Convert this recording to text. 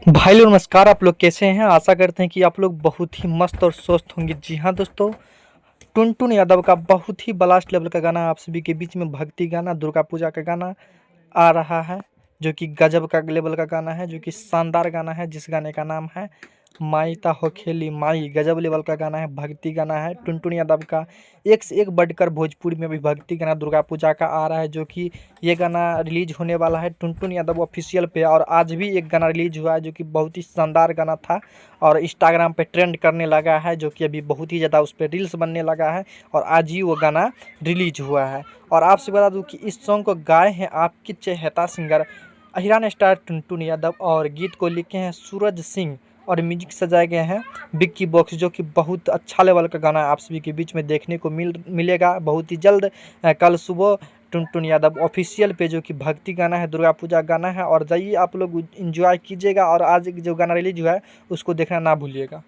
भाई लोग नमस्कार। आप लोग कैसे हैं? आशा करते हैं कि आप लोग बहुत ही मस्त और स्वस्थ होंगे। जी हाँ दोस्तों, टुनटुन यादव का बहुत ही ब्लास्ट लेवल का गाना आप सभी के बीच में, भक्ति गाना, दुर्गा पूजा का गाना आ रहा है, जो कि गजब का लेवल का गाना है, जो कि शानदार गाना है। जिस गाने का नाम है माई ता हो खेली माई। गजब लेवल का गाना है, भक्ति गाना है टुनटुन यादव का। एक से एक बढ़कर भोजपुरी में भी भक्ति गाना दुर्गा पूजा का आ रहा है, जो कि ये गाना रिलीज होने वाला है टुनटुन यादव ऑफिशियल पे। और आज भी एक गाना रिलीज हुआ है जो कि बहुत ही शानदार गाना था और इंस्टाग्राम पे ट्रेंड करने लगा है, जो कि अभी बहुत ही ज़्यादा उस पर रील्स बनने लगा है। और आज ही वो गाना रिलीज हुआ है। और आपसे बता दूं कि इस सॉन्ग को गाए हैं आपके चहेता सिंगर अहिरान स्टार टुनटुन यादव, और गीत को लिखे हैं सूरज सिंह, और म्यूजिक सजाए गए हैं बिक्की बॉक्स, जो कि बहुत अच्छा लेवल का गाना आप सभी के बीच में देखने को मिलेगा बहुत ही जल्द। कल सुबह टुनटुन यादव ऑफिशियल पे, जो कि भक्ति गाना है, दुर्गा पूजा गाना है। और जाइए आप लोग इंजॉय कीजिएगा, और आज जो गाना रिलीज हुआ है उसको देखना ना भूलिएगा।